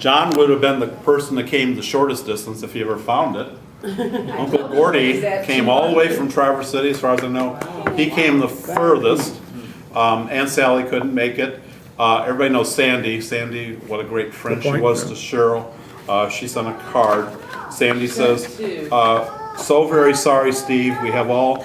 John would have been the person that came the shortest distance if he ever found it. Uncle Gordy came all the way from Traverse City, as far as I know. He came the furthest. Aunt Sally couldn't make it. Everybody knows Sandy. Sandy, what a great friend she was to Cheryl. She sent a card. Sandy says, so very sorry, Steve. We have all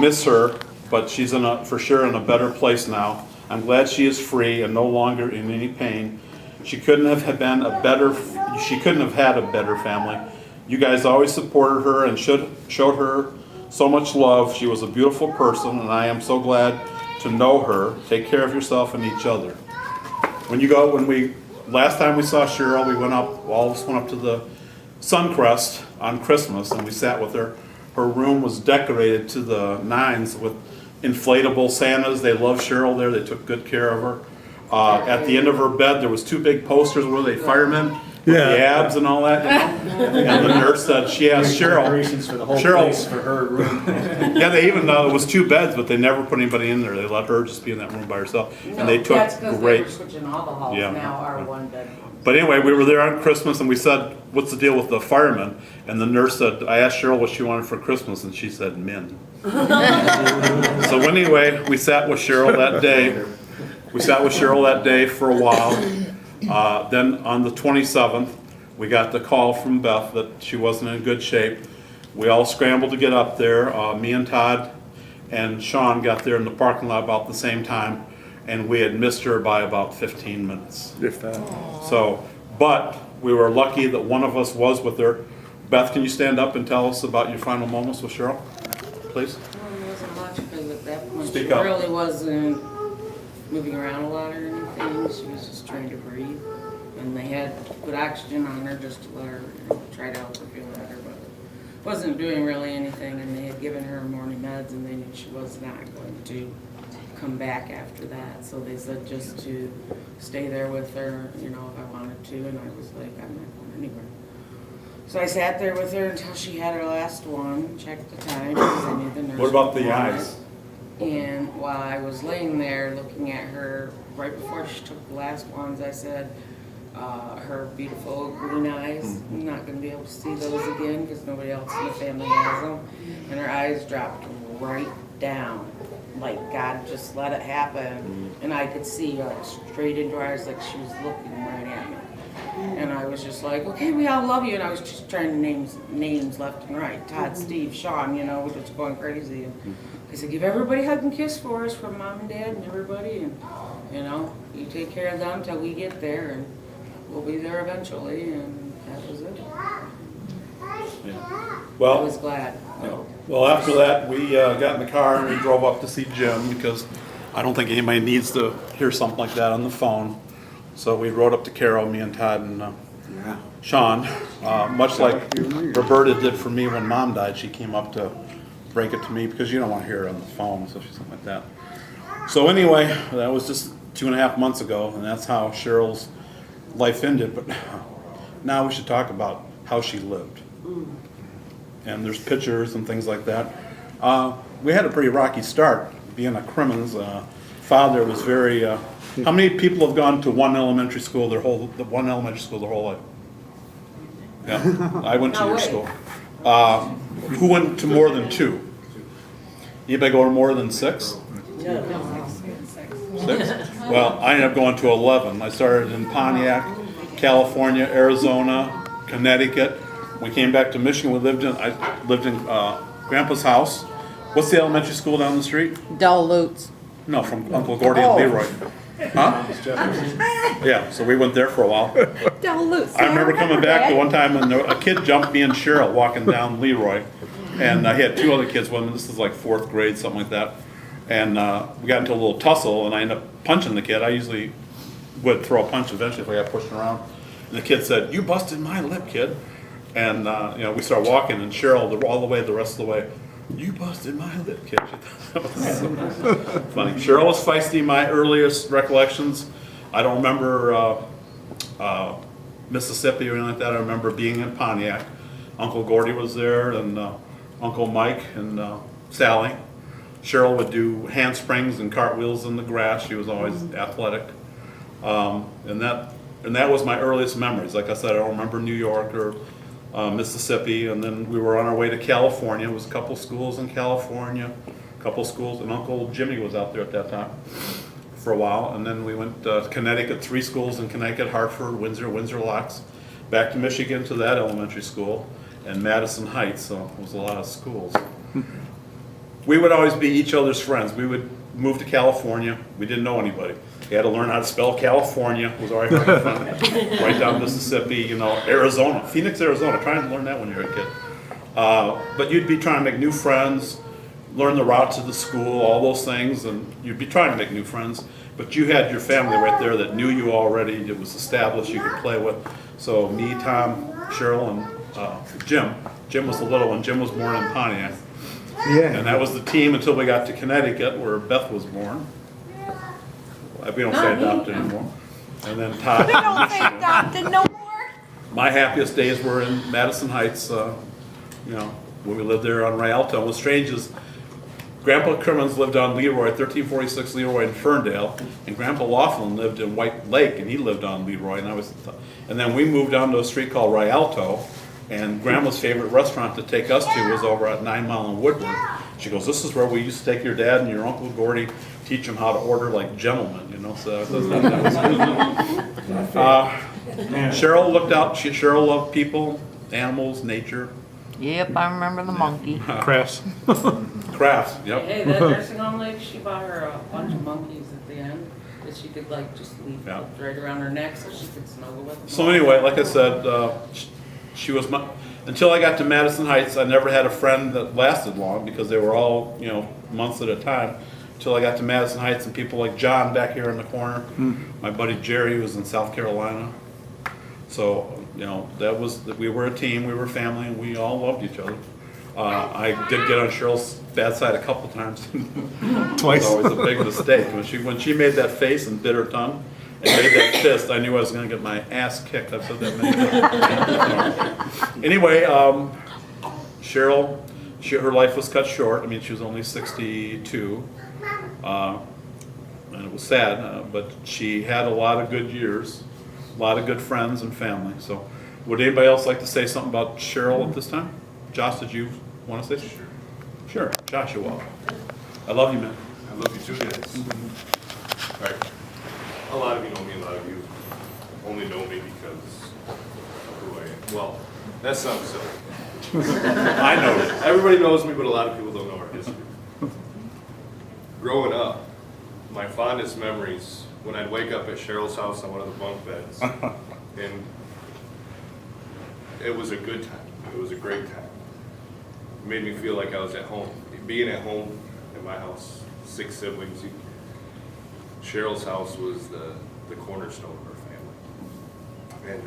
missed her, but she's for sure in a better place now. I'm glad she is free and no longer in any pain. She couldn't have had a better family. You guys always supported her and showed her so much love. She was a beautiful person, and I am so glad to know her. Take care of yourself and each other. Last time we saw Cheryl, all of us went up to the Suncrest on Christmas, and we sat with her. Her room was decorated to the nines with inflatable Santas. They loved Cheryl there. They took good care of her. At the end of her bed, there was two big posters. Were they firemen? With the abs and all that, And the nurse said she asked Cheryl. For the whole place for her room. Yeah, they even it was two beds, but they never put anybody in there. They let her just be in that room by herself, and they took That's because great. they were switching all the halls now are one bedroom. But anyway, we were there on Christmas, and we said, "What's the deal with the firemen?" And the nurse said, "I asked Cheryl what she wanted for Christmas, and she said men." So anyway, we sat with Cheryl that day. We sat with Cheryl that day for a while. Then on the 27th, we got the call from Beth that she wasn't in good shape. We all scrambled to get up there. Me and Todd and Sean got there in the parking lot about the same time, and we had missed her by about 15 minutes. If that. So, but we were lucky that one of us was with her. Beth, can you stand up and tell us about your final moments with Cheryl, please? Well, it wasn't much because at that point Speak she up. really wasn't moving around a lot or anything. She was just trying to breathe. And they had to put oxygen on her just to let her try to help her feel better, but wasn't doing really anything. And they had given her morning meds, and they knew she was not going to come back after that. So they said just to stay there with her, if I wanted to. And I was like, I'm not going anywhere. So I sat there with her until she had her last one, checked the time, because I knew the nurse. What about would the want it. eyes? And while I was laying there looking at her, right before she took the last ones, I said, her beautiful green eyes, I'm not going to be able to see those again because nobody else in the family has them. And her eyes dropped right down, like God just let it happen. And I could see straight into her eyes like she was looking right at me. And I was just like, okay, we all love you. And I was just trying to name names left and right. Todd, Steve, Sean, just going crazy. And I said, give everybody a hug and kiss for us from Mom and Dad and everybody. And, you take care of them till we get there. And we'll be there eventually. And that was it. Yeah. I Well, was glad. well, after that, we got in the car and we drove up to see Jim because I don't think anybody needs to hear something like that on the phone. So we rode up to Carol, me and Todd and Sean, much like Roberta did for me when Mom died. She came up to break it to me because you don't want to hear her on the phone, especially something like that. So anyway, that was just 2.5 months ago, and that's how Cheryl's life ended. But now we should talk about how she lived. And there's pictures and things like that. We had a pretty rocky start, being a Crimmins. Father was very. How many people have gone to one elementary school their whole life? Yeah, I went to No your way. school. Who went to more than 2? Anybody go to more than 6? 6? Well, I ended up going to 11. I started in Pontiac, California, Arizona, Connecticut. We came back to Michigan. I lived in Grandpa's house. What's the elementary school down the street? Dull Lutz. No, from Uncle Gordy and Leroy. Huh? Yeah, so we went there for a while. Dull Lutz. I remember coming back the one time when a kid jumped me and Cheryl walking down Leroy. And he had 2 other kids with him. This is like 4th grade, something like that. And we got into a little tussle, and I ended up punching the kid. I usually would throw a punch eventually if I got pushed around. And the kid said, "You busted my lip, kid." And we started walking, and Cheryl, all the way, the rest of the way, "You busted my lip, kid." That was so funny. Cheryl was feisty. My earliest recollections, I don't remember Mississippi or anything like that. I remember being in Pontiac. Uncle Gordy was there, and Uncle Mike and Sally. Cheryl would do handsprings and cartwheels in the grass. She was always athletic. And that and that was my earliest memories. Like I said, I don't remember New York or Mississippi, and then we were on our way to California. It was a couple schools in California, a couple schools, and Uncle Jimmy was out there at that time for a while. And then we went to Connecticut, 3 schools in Connecticut: Hartford, Windsor, Windsor Locks, back to Michigan to that elementary school, and Madison Heights. So it was a lot of schools. We would always be each other's friends. We would move to California. We didn't know anybody. You had to learn how to spell California. Was always fun. Right down Mississippi, you know, Arizona, Phoenix, Arizona. Trying to learn that when you're a kid. But you'd be trying to make new friends, learn the routes of the school, all those things, and you'd be trying to make new friends. But you had your family right there that knew you already. It was established. You could play with. So me, Tom, Cheryl, and Jim. Jim was the little one. Jim was born in Pontiac. Yeah. And that was the team until we got to Connecticut, where Beth was born. We don't say adopted anymore. And then Todd. We don't say adopted no more. My happiest days were in Madison Heights, you know, when we lived there on Rialto. And what's strange is Grandpa Crimmins lived on Leroy, 1346 Leroy in Ferndale, and Grandpa Laughlin lived in White Lake, and he lived on Leroy. And then we moved down to a street called Rialto, and Grandma's favorite restaurant to take us to was over at 9 Mile and Woodward. She goes, "This is where we used to take your dad and your Uncle Gordy, teach them how to order like gentlemen," you know. So that was good. Cheryl looked out. Cheryl loved people, animals, nature. Yep, I remember the monkey. Crafts. Crafts, yep. Hey, that nursing home lady, she bought her a bunch of monkeys at the end that she could like just leave Yeah. right around her neck so she could snuggle with them. So anyway, like I said, she was my, until I got to Madison Heights, I never had a friend that lasted long because they were all, you know, months at a time. Until I got to Madison Heights and people like John back here in the corner, my buddy Jerry was in South Carolina. So, you know, we were a team, we were family, and we all loved each other. I did get on Cheryl's bad side a couple times. Twice. It was always a big mistake. When she made that face and bit her tongue and made that fist, I knew I was going to get my ass kicked. I've said that many times. Anyway, Cheryl, her life was cut short. I mean, she was only 62. And it was sad, but she had a lot of good years, a lot of good friends and family. So would anybody else like to say something about Cheryl at this time? Josh, did you want to say something? Sure. Joshua. I love you, man. I love you too, guys. All right. A lot of you know me, a lot of you only know me because of who I am. Well, that sounds silly. I know it. Everybody knows me, but a lot of people don't know our history. Growing up, my fondest memories, when I'd wake up at Cheryl's house on one of the bunk beds, and it was a good time. It was a great time. It made me feel like I was at home. Being at home in my house, 6 siblings, Cheryl's house was the cornerstone of our family. And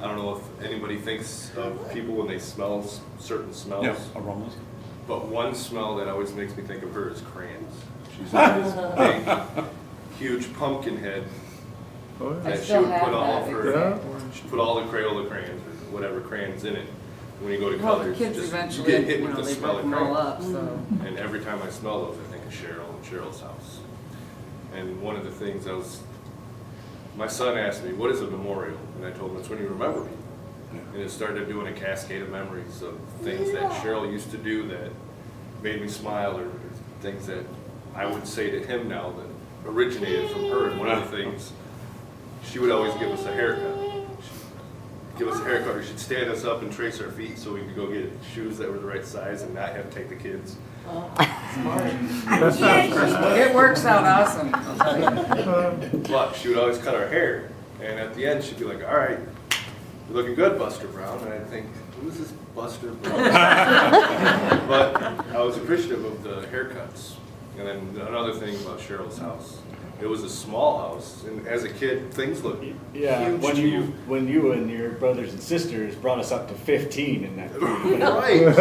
I don't know if anybody thinks of people when they smell certain smells. Yeah, aromas. But one smell that always makes me think of her is crayons. She's got this big, huge pumpkin head that she still would have put all of that her, exact one. she'd put all the Crayola crayons or whatever crayons in it. When you go to Well, the colors, kids just eventually, get hit you with know, the they smell broke of them all crayons. up, so. And every time I smell those, I think of Cheryl and Cheryl's house. And one of the things my son asked me, "What is a memorial?" And I told him, "It's when you remember me." And it started doing a cascade of memories of things that Cheryl used to do that made me smile, or things that I would say to him now that originated from her. And one of the things, she would always give us a haircut. She'd give us a haircut, or she'd stand us up and trace our feet so we could go get shoes that were the right size and not have to take the kids. It works out awesome, I'll tell you. But she would always cut our hair, and at the end she'd be like, "All right, you're looking good, Buster Brown." And I'd think, who's this Buster Brown? But I was appreciative of the haircuts. And then another thing about Cheryl's house, it was a small house, and as a kid, things looked Yeah, huge when to you and your brothers and sisters brought us up to 15 in that. Right.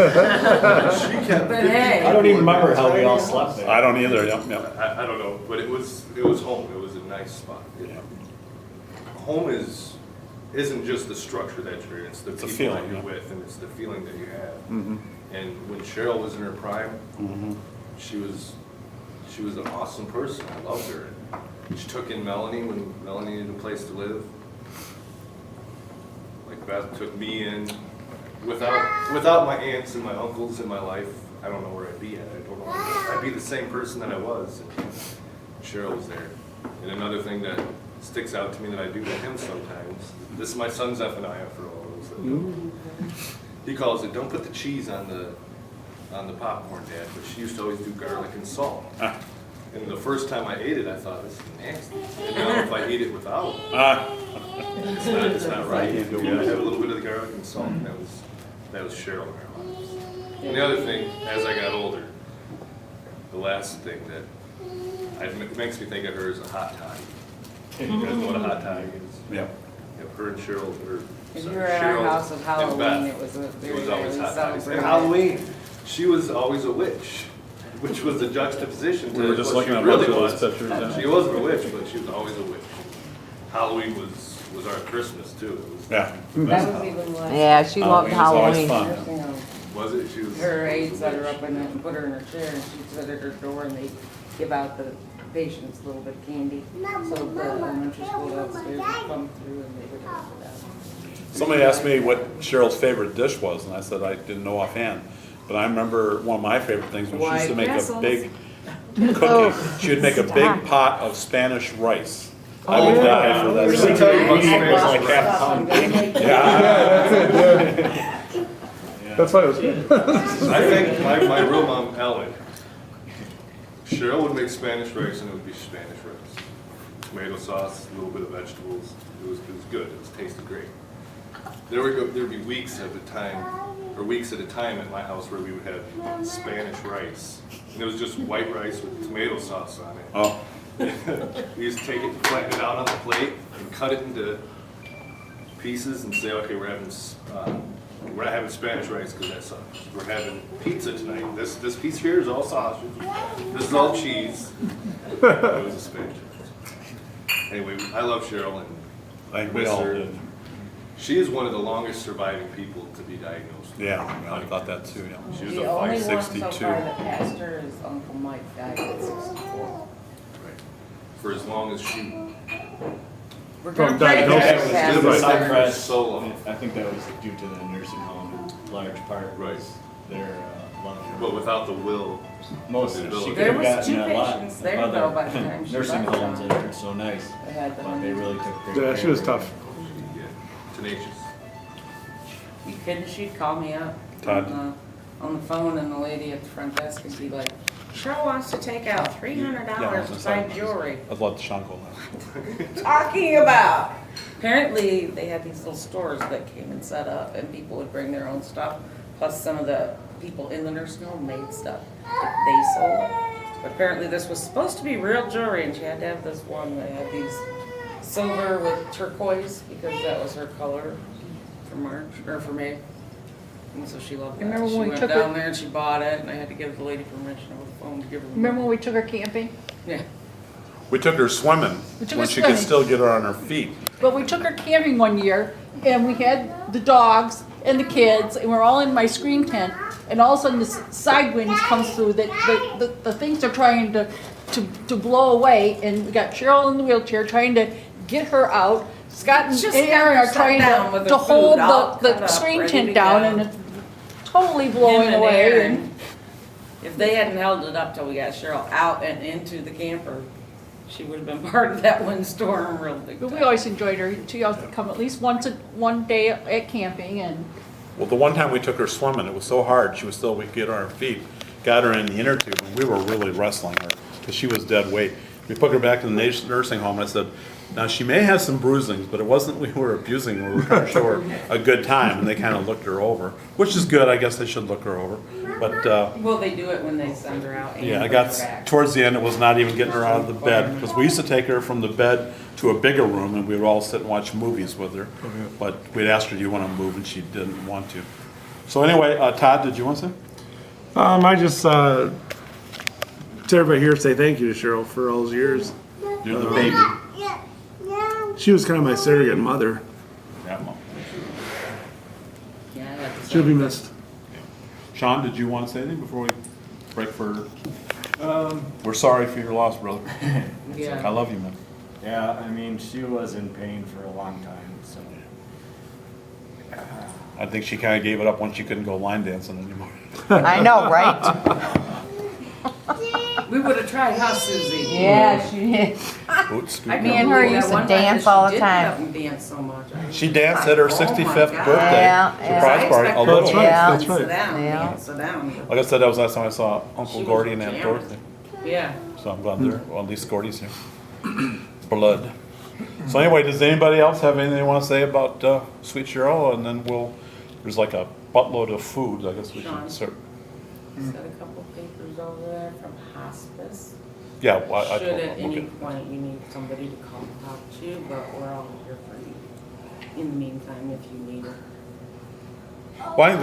She kept But hey. I don't even remember how we all slept there. I don't either. Yep. I don't know, but it was home. It was a nice spot. Home isn't just the structure that you're in, it's the It's a people feeling, that you're yeah. with, and it's the feeling that you have. And when Cheryl was in her prime, she was an awesome person. I loved her. She took in Melanie when Melanie needed a place to live. Like Beth took me in. Without my aunts and my uncles in my life, I don't know where I'd be at. I don't know. I'd be the same person that I was. And Cheryl was there. And another thing that sticks out to me that I do to him sometimes. This is my son Zephaniah for all those that don't. He calls it, don't put the cheese on the popcorn, Dad, but she used to always do garlic and salt. And the first time I ate it, I thought, this is nasty. And now if I eat it without, it's not right. You gotta have a little bit of the garlic and salt. And that was Cheryl in our lives. And the other thing, as I got older, the last thing that makes me think of her is a hot toddy. You guys know what a hot toddy is? Yep. Yep, her and Cheryl, If you were at our house at and Beth. Halloween, it was a It very, was always very hot toddies. celebrated. And Halloween, she was always a witch, which was a juxtaposition to We were just what she looking at really both of was. those pictures, yeah. She wasn't a witch, but she was always a witch. Halloween was our Christmas too. It was, Yeah. That was even less. Yeah, she loved Halloween was always Halloween. fun. You know, was it? She was. her aides set her up in it and put her in her chair, and she'd sit at her door, and they'd give out the patients a little bit of candy. So the elementary school downstairs would come through, and they would have that. Somebody asked me what Cheryl's favorite dish was, and I said I didn't know offhand. But I remember one of my favorite things when she used to make a big cookie. She would make a big pot of Spanish rice. I would die for that. Let me tell you about I Spanish brought like half stuff, pound. I'm gonna make- That's why it was good. I think my real mom, Ellen, Cheryl would make Spanish rice and it would be Spanish rice. Tomato sauce, a little bit of vegetables. It was good. It tasted great. There'd be weeks at a time at my house where we would have Spanish rice. And it was just white rice with tomato sauce on it. Oh, We used to take it and flatten it out on the plate and cut it into pieces and say, okay, we're not having Spanish rice because that sucks. We're having pizza tonight. This piece here is all sausage. This is all cheese. It was a Spanish rice. Anyway, I love Cheryl and I think we miss all her. did. She is one of the longest surviving people to be diagnosed. Yeah, I thought that too, yeah. She was The a only fight. one so 62. far that passed her is Uncle Mike, died at 64. Right. For as long as she We're From gonna pray diagnosis. that it Just passes a Right. side her. press. So long. I think that was due to the nursing home in large part. Right. Was their lung. but without the will. Most of it. She There could have was gotten two a lot patients of there, other though, by the time she nursing left. homes that are so nice, They had the but they really took great care Yeah, she was of her. tough. Yeah, tenacious. You kidding? She'd call me up Todd. on the phone, and the lady at the front desk would be like, Cheryl wants to take out $300 Yeah, to buy jewelry. I'd let the Sean go now. Talking about. Apparently, they had these little stores that came and set up, and people would bring their own stuff. Plus, some of the people in the nursing home made stuff that they sold. But apparently, this was supposed to be real jewelry, and she had to have this one that had these silver with turquoise because that was her color for March or for May. And so she loved that. Remember She when we went took her- down there and she bought it, and I had to give the lady permission over the phone to give her. the Remember when money. we took her camping? Yeah. We took her swimming We took when her she could swimming. still get her on her feet. But we took her camping one year, and we had the dogs and the kids, and we're all in my screen tent, and all of a sudden this side wind comes through that the things are trying to blow away, and we got Cheryl in the wheelchair trying to get her out. Scott and Just Aaron got are her trying sat down with to her hold food all cut the up, screen ready tent to down, go. and it's totally blowing Him and away. Aaron. And If they hadn't held it up till we got Cheryl out and into the camper, she would have been part of that windstorm real big but we time. always enjoyed her. She used to come at least one day at camping, and Well, the one time we took her swimming, it was so hard, we could get her on her feet, got her in the inner tube, and we were really wrestling her, because she was dead weight. We put her back to the nursing home, and I said, now, she may have some bruisings, but it wasn't we were abusing her, we were trying to show her a good time, and they kind of looked her over, which is good, I guess they should look her over. But, Well, they do it when they send her out and yeah, I bring got, her back. towards the end, it was not even getting her out of the bed, because we used to take her from the bed to a bigger room, and we would all sit and watch movies with her. But we'd ask her, do you want to move, and she didn't want to. So anyway, Todd, did you want to say? I just, to everybody here, say thank you to Cheryl for all those years. You're the baby. She was kind of my surrogate mother. Yeah, Mom. Yeah, I had to She'll be say- missed. Sean, did you want to say anything before we break for We're sorry for your loss, brother. I Yeah. love you, man. Yeah, I mean, she was in pain for a long time, so. I think she kind of gave it up once she couldn't go line dancing anymore. I know, right? We would have tried, huh, Susie? Yeah, she did. Oops, scoot I down. Me can't and her believe used that to one time dance that all she the did time. have them dance so much. She danced at her Oh my 65th God. birthday Yeah, surprise I party. A expected little. That's her right, Yeah. that's to right. Sit down, Yeah. yeah, sit down. Like I said, that was the last time I saw Uncle She was Gordy and Aunt jamming. Dorothy. Yeah. So I'm glad they're, well, at least Gordy's here. Blood. So anyway, does anybody else have anything they want to say about Sweet Cheryl? And then there's like a buttload of food, I guess we Sean. should serve. Got a couple papers over there from hospice. Yeah, well, I Should told at them, any okay. point you need somebody to come talk to you, but we're all here for you. In the meantime, if you need it. Well, I think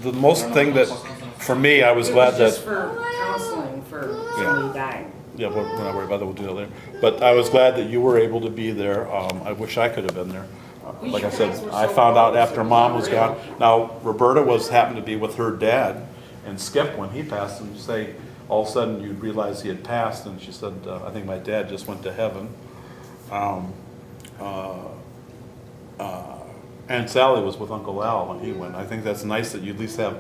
the most thing that, for me, I was glad It was just that, for counseling for somebody dying. yeah, we're not worried about that, we'll do that later. But I was glad that you were able to be there. I wish I could have been there. Like I said, I found out after Mom was gone. Now, Roberta happened to be with her dad, and Skip, when he passed, and say, all of a sudden you'd realize he had passed, and she said, I think my dad just went to heaven. Aunt Sally was with Uncle Al when he went. I think that's nice that you at least have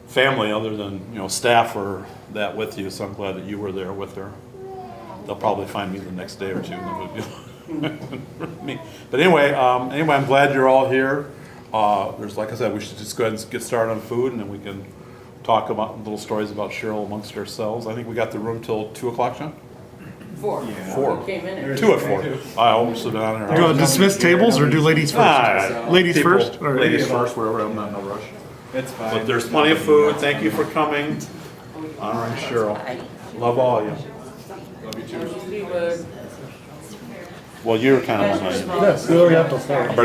family other than, staff or that with you, so I'm glad that you were there with her. They'll probably find me the next day or two, and then we'll be me. But anyway, I'm glad you're all here. Like I said, we should just go ahead and get started on food, and then we can talk about little stories about Cheryl amongst ourselves. I think we got the room till 2 o'clock, John? 4. Yeah. 4. We came in at 2 at 4. I almost sit down there. You want to dismiss tables or do ladies first? Ladies People- first? All right. Ladies first, wherever, I'm not in a rush. It's fine. But there's plenty of food. Thank you for coming. All right, Cheryl. Love all of you. Love you too. We would. Well, you're kind of behind. Yes, we already have to start.